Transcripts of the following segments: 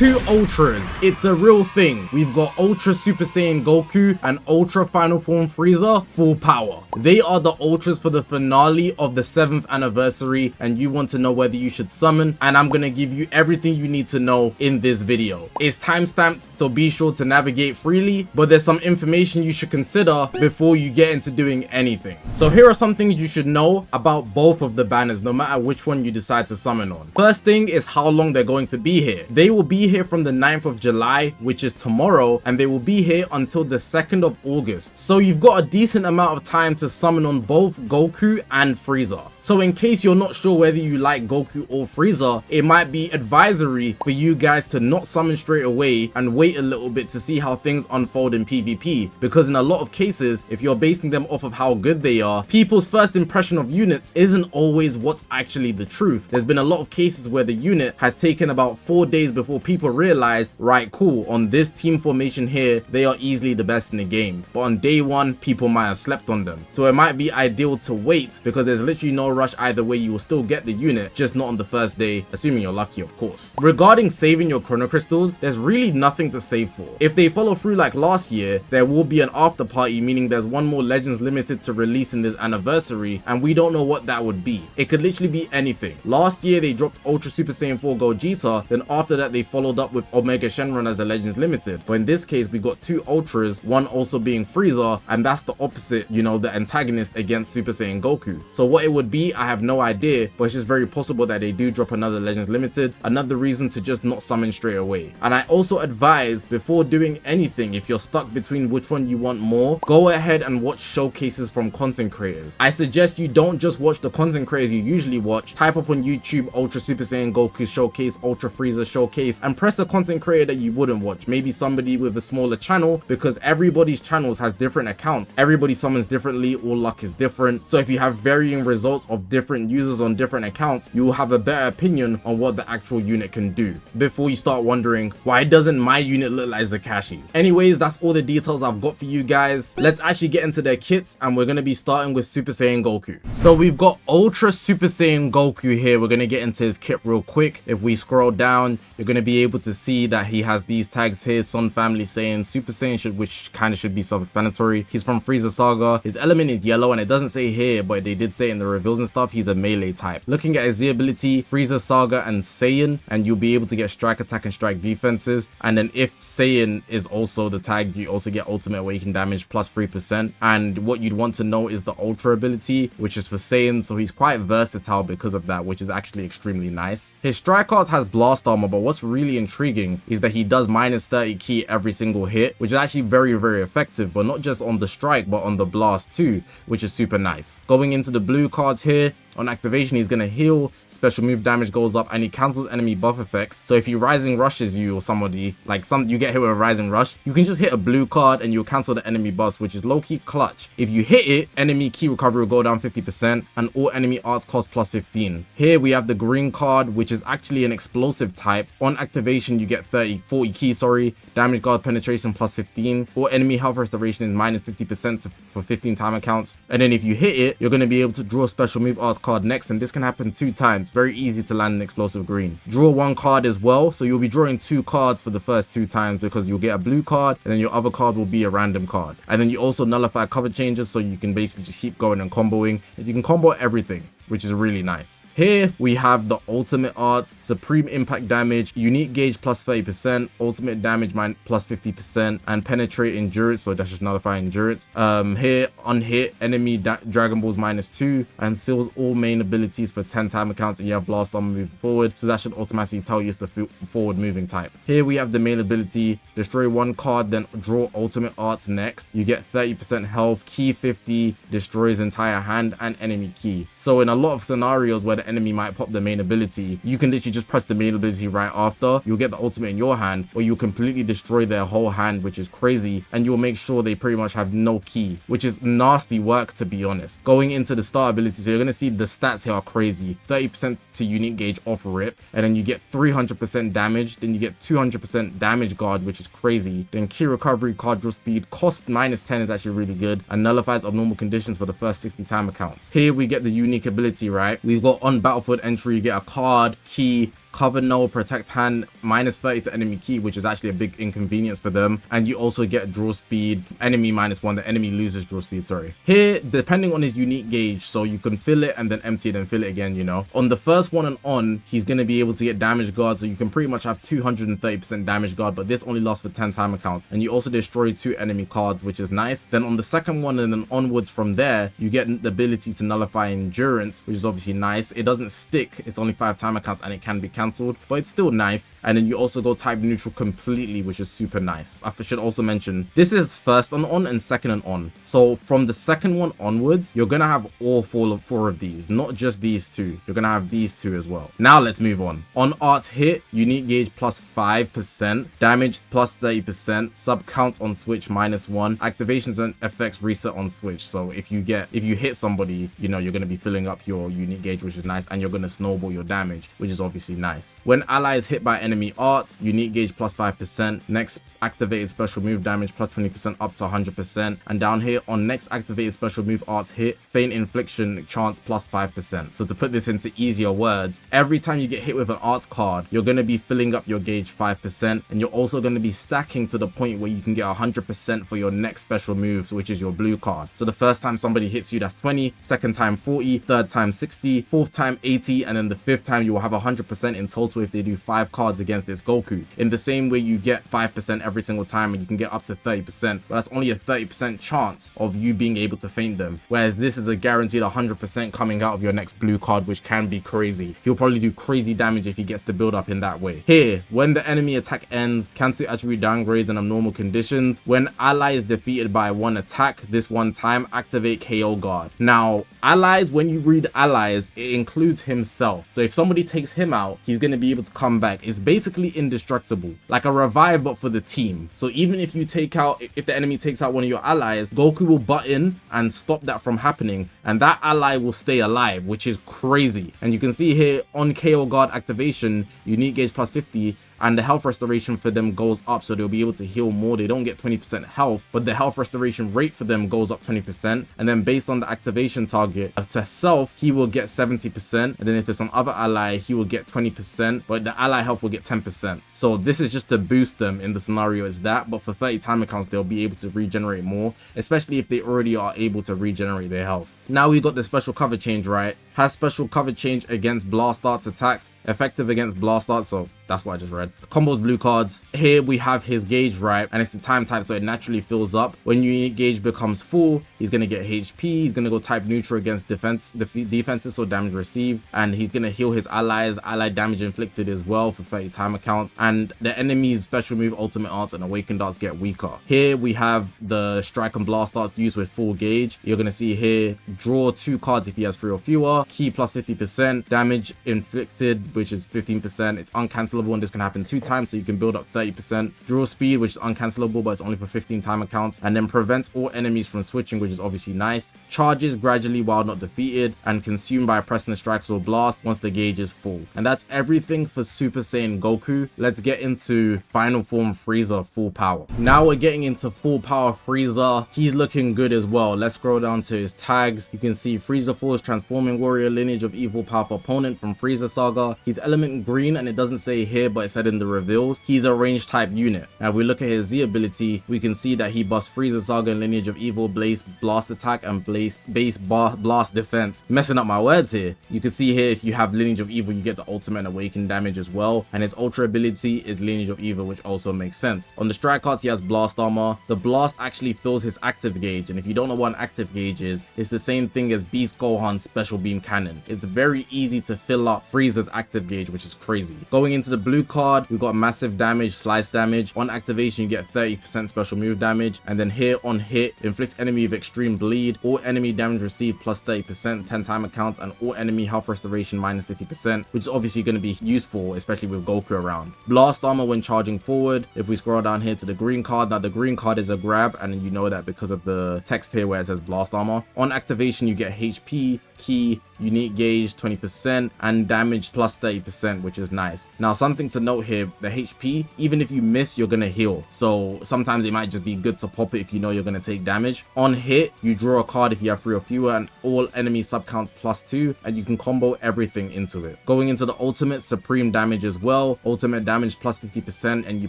two Ultras. It's a real thing. We've got Ultra Super Saiyan Goku and Ultra Final Form Frieza full power. They are the Ultras for the finale of the 7th anniversary, and you want to know whether you should summon, and I'm gonna give you everything you need to know in this video. It's timestamped, so be sure to navigate freely, but there's some information you should consider before you get into doing anything. So here are some things you should know about both of the banners, no matter which one you decide to summon on. First thing is how long they're going to be here. They will be here from the 9th of July, which is tomorrow, and they will be here until the 2nd of August. So you've got a decent amount of time to summon on both Goku and Frieza. So in case you're not sure whether you like Goku or Frieza, it might be advisory for you guys to not summon straight away and wait a little bit to see how things unfold in PvP, because in a lot of cases, if you're basing them off of how good they are, people's first impression of units isn't always what's actually the truth. There's been a lot of cases where the unit has taken about 4 days before people realized, right, cool, on this team formation here, they are easily the best in the game. But on day one, people might have slept on them. So it might be ideal to wait, because there's literally no rush either way. You will still get the unit, just not on the first day, assuming you're lucky, of course. Regarding saving your chrono crystals, there's really nothing to save for. If they follow through like last year, there will be an after party, meaning there's one more Legends Limited to release in this anniversary, and we don't know what that would be. It could literally be anything. Last year they dropped Ultra Super Saiyan 4 Gogeta, then after that they followed up with Omega Shenron as a Legends Limited. But in this case we got two Ultras, one also being Frieza, and that's the opposite, you know, the antagonist against Super Saiyan Goku. So what it would be, I have no idea, but it's just very possible that they do drop another Legends Limited. Another reason to just not summon straight away. And I also advise, before doing anything, if you're stuck between which one you want more, go ahead and watch showcases from content creators. I suggest you don't just watch the content creators you usually watch. Type up on YouTube Ultra Super Saiyan Goku showcase, Ultra Frieza showcase, and press a content creator that you wouldn't watch. Maybe somebody with a smaller channel, because everybody's channels has different accounts. Everybody summons differently, all luck is different. So if you have varying results of different users on different accounts, you will have a better opinion on what the actual unit can do before you start wondering, why doesn't my unit look like Zakashi's? Anyways, that's all the details I've got for you guys. Let's actually get into their kits, and we're going to be starting with Super Saiyan Goku. So we've got Ultra Super Saiyan Goku here. We're going to get into his kit real quick. If we scroll down, you're going to be able to see that he has these tags here: Son Family Saiyan, Super Saiyan, which kind of should be self-explanatory. He's from Frieza Saga. His element is yellow, and it doesn't say here, but they did say in the reveals and stuff, he's a melee type. Looking at his Z ability, Frieza Saga and Saiyan, and you'll be able to get strike attack and strike defenses. And then if Saiyan is also the tag, you also get ultimate awaken damage plus 3%. And what you'd want to know is the Ultra ability, which is for Saiyan, so he's quite versatile because of that, which is actually extremely nice. His strike art has blast armor, but what's really intriguing is that he does minus 30 ki every single hit, which is actually very, very effective, but not just on the strike, but on the blast too, which is super nice. Going into the blue cards here, on activation, he's going to heal, special move damage goes up, and he cancels enemy buff effects. So if he rising rushes you or somebody, like you get hit with a rising rush, you can just hit a blue card and you'll cancel the enemy buffs, which is low-key clutch. If you hit it, enemy ki recovery will go down 50%, and all enemy arts cost plus 15. Here we have the green card, which is actually an explosive type. On activation, you get 40 ki, damage guard penetration plus 15, or enemy health restoration is minus 50% for 15 timer counts. And then if you hit it, you're going to be able to draw a special move arts card next, and this can happen 2 times. Very easy to land an explosive green. Draw 1 card as well, so you'll be drawing 2 cards for the first 2 times, because you'll get a blue card and then your other card will be a random card. And then you also nullify cover changes, so you can basically just keep going and comboing, and you can combo everything, which is really nice. Here we have the ultimate arts: supreme impact damage, unique gauge plus 30%, ultimate damage plus 50%, and penetrate endurance, so that's just nullify endurance. Here unhit enemy Dragon Balls minus 2, and seals all main abilities for 10 timer counts, and you have blast armor moving forward, so that should automatically tell you it's the forward moving type. Here we have the main ability: destroy 1 card, then draw ultimate arts next. You get 30% health, ki 50, destroys entire hand and enemy ki. So in a lot of scenarios where the enemy might pop the main ability, you can literally just press the main ability right after. You'll get the ultimate in your hand, or you'll completely destroy their whole hand, which is crazy, and you'll make sure they pretty much have no ki, which is nasty work, to be honest. Going into the star ability, so you're going to see the stats here are crazy. 30% to unique gauge off rip, and then you get 300% damage, then you get 200% damage guard, which is crazy. Then ki recovery, card draw speed, cost minus 10 is actually really good, and nullifies abnormal conditions for the first 60 timer counts. Here we get the unique ability, right? We've got on battlefield entry, you get a card, ki, cover null, protect hand, minus 30 to enemy key, which is actually a big inconvenience for them. And you also get draw speed, enemy -1, the enemy loses draw speed, sorry. Here, depending on his unique gauge, so you can fill it and then empty it and fill it again, you know. On the first one and on, he's going to be able to get damage guard, so you can pretty much have 230% damage guard, but this only lasts for 10 time accounts. And you also destroy 2 enemy cards, which is nice. Then on the second one and then onwards from there, you get the ability to nullify endurance, which is obviously nice. It doesn't stick, it's only 5 time accounts and it can be cancelled, but it's still nice. And then you also go type neutral completely, which is super nice. I should also mention, this is first and on and second and on. So from the second one onwards, you're gonna have all four of these, not just these two. You're gonna have these two as well. Now let's move on. On art hit, unique gauge plus 5%, damage plus 30%, sub count on switch -1, activations and effects reset on switch. So if you hit somebody, you know, you're gonna be filling up your unique gauge, which is nice, and you're gonna snowball your damage, which is obviously nice. When ally is hit by enemy art, unique gauge plus 5%, next activated special move damage plus 20% up to 100%, and down here on next activated special move arts hit, feint infliction chance plus 5%. So to put this into easier words, every time you get hit with an arts card, you're going to be filling up your gauge 5%, and you're also going to be stacking to the point where you can get 100% for your next special moves, which is your blue card. So the first time somebody hits you, that's 20, second time 40, third time 60, fourth time 80, and then the fifth time you will have 100% in total if they do 5 cards against this Goku. In the same way you get 5% every single time, and you can get up to 30%, but that's only a 30% chance of you being able to feint them, whereas this is a guaranteed 100% coming out of your next blue card, which can be crazy. He'll probably do crazy damage if he gets the build up in that way. Here, when the enemy attack ends, cancel attribute downgrades and abnormal conditions. When ally is defeated by one attack, this one time activate KO guard. Now allies, when you read allies, it includes himself, so if somebody takes him out, he's going to be able to come back. It's basically indestructible, like a revive but for the team. So even if the enemy takes out one of your allies, Goku will butt in and stop that from happening, and that ally will stay alive, which is crazy. And you can see here on KO guard activation, unique gauge plus 50, and the health restoration for them goes up, so they'll be able to heal more. They don't get 20% health, but the health restoration rate for them goes up 20%, and then based on the activation target to self, he will get 70%, and then if it's on other ally, he will get 20%, but the ally health will get 10%. So this is just to boost them in the scenario is that, but for 30 time accounts, they'll be able to regenerate more, especially if they already are able to regenerate their health. Now we got the special cover change, right? Has special cover change against blast arts attacks, effective against blast arts, so that's what I just read. Combos blue cards. Here we have his gauge, right? And it's the time type, so it naturally fills up. When your gauge becomes full, he's gonna get HP. He's gonna go type neutral against defenses, so damage received, and he's gonna heal his allies, ally damage inflicted as well for 30 time accounts. And the enemy's special move, ultimate arts, and awakened arts get weaker. Here we have the strike and blast arts used with full gauge. You're gonna see here, draw 2 cards if he has 3 or fewer. Key plus 50%, damage inflicted, which is 15%. It's uncancelable, and this can happen 2 times, so you can build up 30%. Draw speed, which is uncancelable, but it's only for 15 time accounts, and then prevents all enemies from switching, which is obviously nice. Charges gradually while not defeated, and consumed by pressing the strikes or blast once the gauge is full. And that's everything for Super Saiyan Goku. Let's get into final form Frieza full power. Now we're getting into full power Frieza. He's looking good as well. Let's scroll down to his tags. You can see Frieza Force, transforming warrior, lineage of evil, powerful opponent from Frieza Saga. He's element green, and it doesn't say here, but it said in the reveals. He's a range type unit. Now if we look at his Z ability, we can see that he busts Frieza Saga and lineage of evil, Blaze blast attack, and base blast defense. Messing up my words here. You can see here, if you have lineage of evil, you get the ultimate and awakened damage as well, and his ultra ability is lineage of evil, which also makes sense. On the strike cards, he has blast armor. The blast actually fills his active gauge, and if you don't know what an active gauge is, it's the same thing as Beast Gohan's special beam cannon. It's very easy to fill up Frieza's active gauge, which is crazy. Going into the blue card, we've got massive damage, slice damage. On activation, you get 30% special move damage, and then here on hit, inflict enemy with extreme bleed, all enemy damage received plus 30%, 10 time accounts, and all enemy health restoration minus 50%, which is obviously going to be useful, especially with Goku around. Blast armor when charging forward. If we scroll down here to the green card, now the green card is a grab, and you know that because of the text here where it says blast armor. On activation, you get HP, key, unique gauge 20%, and damage plus 30%, which is nice. Now, something to note here, the HP, even if you miss, you're gonna heal. So sometimes it might just be good to pop it if you know you're gonna take damage. On hit, you draw a card if you have 3 or fewer, and all enemy sub counts +2, and you can combo everything into it. Going into the ultimate, supreme damage as well. Ultimate damage plus 50%, and you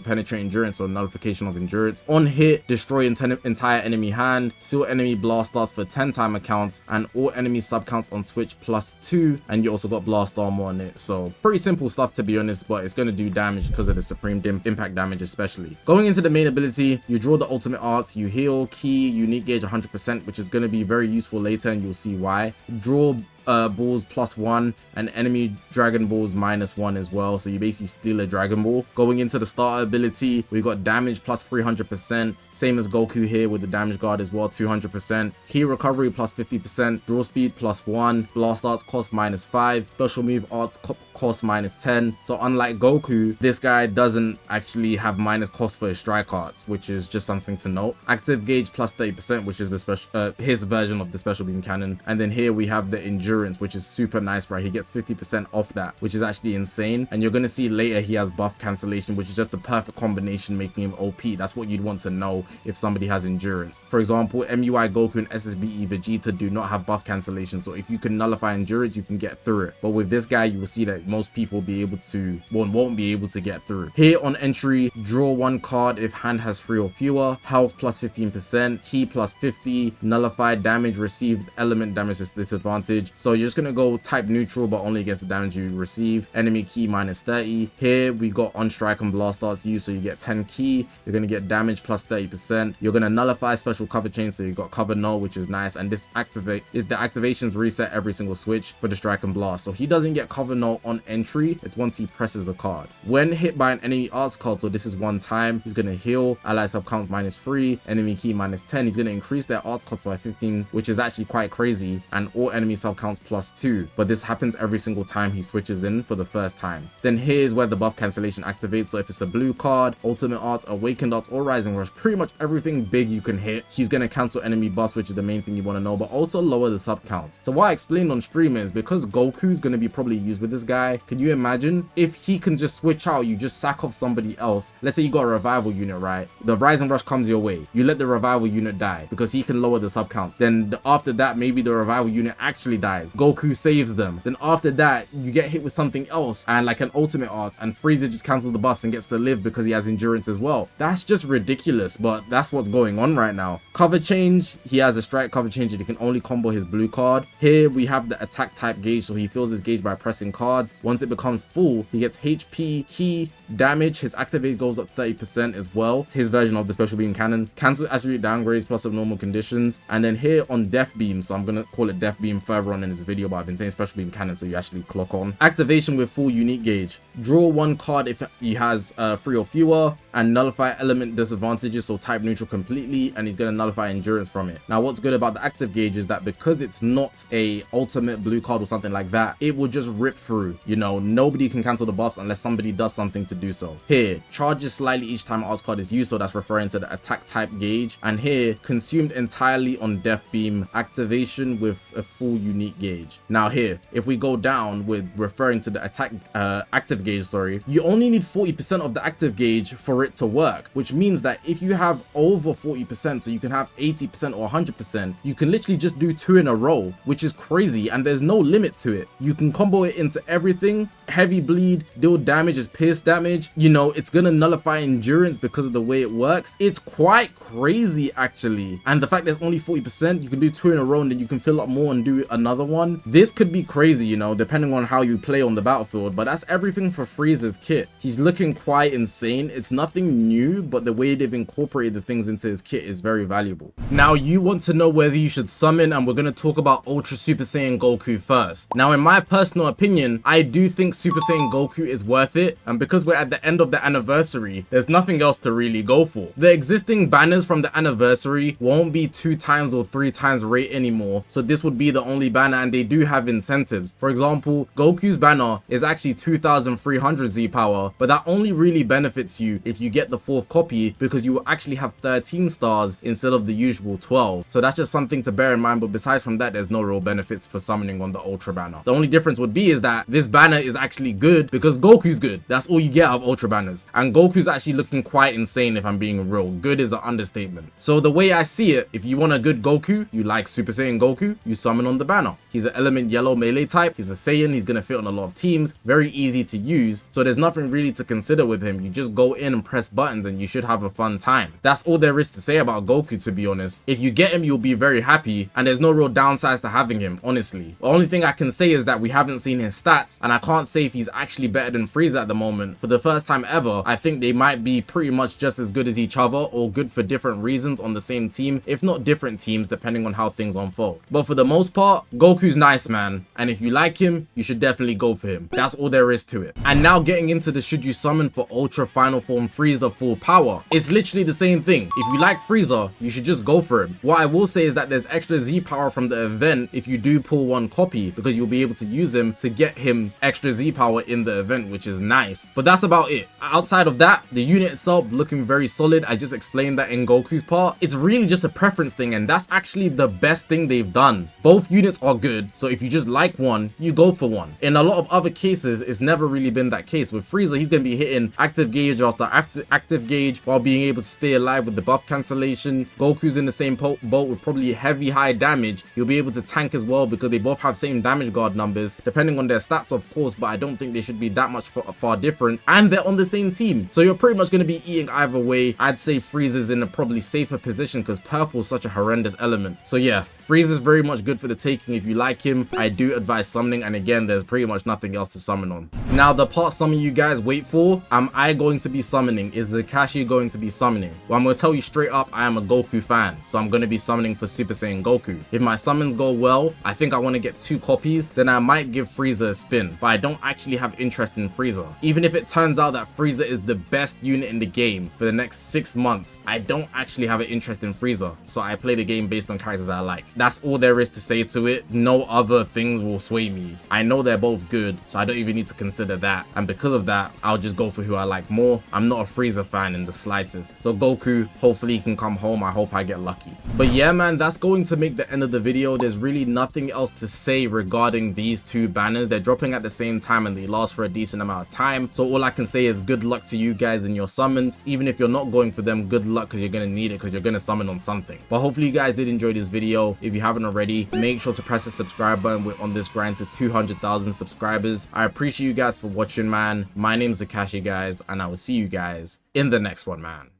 penetrate endurance or nullification of endurance. On hit, destroy entire enemy hand, seal enemy blast darts for 10 timer counts, and all enemy sub counts on switch +2, and you also got blast armor on it. So pretty simple stuff, to be honest, but it's going to do damage because of the supreme impact damage especially. Going into the main ability, you draw the ultimate arts, you heal, key, unique gauge 100%, which is going to be very useful later, and you'll see why. Draw balls +1 and enemy dragon balls -1 as well, so you basically steal a dragon ball. Going into the starter ability, we got damage plus 300%, same as Goku here with the damage guard as well, 200%. Key recovery plus 50%, draw speed +1, blast arts cost -5, special move arts cost -10. So unlike Goku, this guy doesn't actually have minus cost for his strike arts, which is just something to note. Active gauge plus 30%, which is the special his version of the special beam cannon. And then here we have the endurance, which is super nice, right? He gets 50% off that, which is actually insane. And you're gonna see later he has buff cancellation, which is just the perfect combination, making him OP. That's what you'd want to know if somebody has endurance. For example, MUI Goku and SSBE Vegeta do not have buff cancellation, so if you can nullify endurance, you can get through it. But with this guy, you will see that most people won't be able to get through. Here on entry, draw 1 card if hand has 3 or fewer, health plus 15%, key plus 50, nullify damage received, element damage disadvantage. So you're just gonna go type neutral, but only against the damage you receive. Enemy key -30. Here we got on strike and blast darts used, so you get 10 key. You're gonna get damage plus 30%. You're gonna nullify special cover chain, so you got cover null, which is nice. And this the activations reset every single switch for the strike and blast. So he doesn't get cover null on entry. It's once he presses a card. When hit by an enemy arts card, so this is 1 time, he's gonna heal. Ally sub counts -3. Enemy key -10. He's gonna increase their arts cost by 15, which is actually quite crazy. And all enemy sub counts +2, but this happens every single time he switches in for the first time. Then here's where the buff cancellation activates. So if it's a blue card, ultimate arts, awakened arts, or rising rush, pretty much everything big you can hit, he's gonna cancel enemy buffs, which is the main thing you want to know, but also lower the sub counts. So what I explained on stream is because Goku's gonna be probably used with this guy, can you imagine if he can just switch out, you just sack off somebody else. Let's say you got a revival unit, right? The rising rush comes your way, you let the revival unit die because he can lower the sub counts. Then after that, maybe the revival unit actually dies, Goku saves them. Then after that, you get hit with something else and like an ultimate art, and Frieza just cancels the buffs and gets to live because he has endurance as well. That's just ridiculous, but that's what's going on right now. Cover change, he has a strike cover change and he can only combo his blue card. Here we have the attack type gauge, so he fills his gauge by pressing cards. Once it becomes full, he gets HP, key, damage, his activate goes up 30% as well. His version of the special beam cannon. Cancel attribute downgrades plus of normal conditions. And then here on death beam, so I'm gonna call it death beam further on in this video, but I've been saying special beam cannon so you actually clock on. Activation with full unique gauge. Draw 1 card if he has 3 or fewer, and nullify element disadvantages, so type neutral completely, and he's going to nullify endurance from it. Now what's good about the active gauge is that because it's not a ultimate blue card or something like that, it will just rip through. You know, nobody can cancel the buffs unless somebody does something to do so. Here, charges slightly each time arts card is used, so that's referring to the attack type gauge. And here, consumed entirely on death beam, activation with a full unique gauge. Now here, if we go down with referring to the attack active gauge, sorry, you only need 40% of the active gauge for it to work, which means that if you have over 40%, so you can have 80% or 100%, you can literally just do 2 in a row, which is crazy, and there's no limit to it. You can combo it into everything. Heavy bleed, deal damage is pierce damage, you know, it's gonna nullify endurance because of the way it works. It's quite crazy actually, and the fact there's only 40%, you can do 2 in a row and then you can fill up more and do another one. This could be crazy, you know, depending on how you play on the battlefield, but that's everything for Frieza's kit. He's looking quite insane. It's nothing new, but the way they've incorporated the things into his kit is very valuable. Now you want to know whether you should summon, and we're going to talk about Ultra Super Saiyan Goku first. Now in my personal opinion, I do think Super Saiyan Goku is worth it, and because we're at the end of the anniversary, there's nothing else to really go for. The existing banners from the anniversary won't be 2 times or 3 times rate anymore, so this would be the only banner, and they do have incentives. For example, Goku's banner is actually 2300 Z power, but that only really benefits you if you get the 4th copy, because you will actually have 13 stars instead of the usual 12. So that's just something to bear in mind, but besides from that, there's no real benefits for summoning on the Ultra banner. The only difference would be is that this banner is actually good because Goku's good. That's all you get out of Ultra banners, and Goku's actually looking quite insane if I'm being real. Good is an understatement. So the way I see it, if you want a good Goku, you like Super Saiyan Goku, you summon on the banner. He's an element yellow melee type, he's a Saiyan, he's gonna fit on a lot of teams, very easy to use, so there's nothing really to consider with him. You just go in and press buttons and you should have a fun time. That's all there is to say about Goku, to be honest. If you get him, you'll be very happy, and there's no real downsides to having him, honestly. The only thing I can say is that we haven't seen his stats, and I can't say if he's actually better than Frieza at the moment. For the first time ever, I think they might be pretty much just as good as each other, or good for different reasons on the same team, if not different teams, depending on how things unfold. But for the most part, Goku's nice, man, and if you like him, you should definitely go for him. That's all there is to it. And now getting into the should you summon for Ultra Final Form Frieza full power, it's literally the same thing. If you like Frieza, you should just go for him. What I will say is that there's extra Z power from the event if you do pull 1 copy, because you'll be able to use him to get him extra Z power in the event, which is nice. But that's about it. Outside of that, the unit itself looking very solid. I just explained that in Goku's part. It's really just a preference thing, and that's actually the best thing they've done. Both units are good, so if you just like one, you go for one. In a lot of other cases, it's never really been that case. With Frieza, he's going to be hitting active gauge after active gauge while being able to stay alive with the buff cancellation. Goku's in the same boat with probably heavy high damage. You'll be able to tank as well because they both have same damage guard numbers, depending on their stats of course, but I don't think they should be that much far different, and they're on the same team, so you're pretty much going to be eating either way. I'd say Frieza's in a probably safer position because purple is such a horrendous element. So yeah, Frieza's very much good for the taking if you like him. I do advise summoning, and again, there's pretty much nothing else to summon on. Now, the part some of you guys wait for, am I going to be summoning? Is Zakashi going to be summoning? Well, I'm going to tell you straight up, I am a Goku fan, so I'm going to be summoning for Super Saiyan Goku. If my summons go well, I think I want to get 2 copies, then I might give Frieza a spin, but I don't actually have interest in Frieza. Even if it turns out that Frieza is the best unit in the game for the next 6 months, I don't actually have an interest in Frieza, so I play the game based on characters I like. That's all there is to say to it. No other things will sway me. I know they're both good, so I don't even need to consider that, and because of that, I'll just go for who I like more. I'm not a Frieza fan in the slightest, so Goku, hopefully he can come home. I hope I get lucky. But yeah, man, that's going to make the end of the video. There's really nothing else to say regarding these 2 banners. They're dropping at the same time and they last for a decent amount of time, so all I can say is good luck to you guys in your summons. Even if you're not going for them, good luck, because you're going to need it, because you're going to summon on something. But hopefully you guys did enjoy this video. If you haven't already, make sure to press the subscribe button. We're on this grind to 200,000 subscribers. I appreciate you guys for watching, man. My name's Zakashi, guys, and I will see you guys in the next one, man.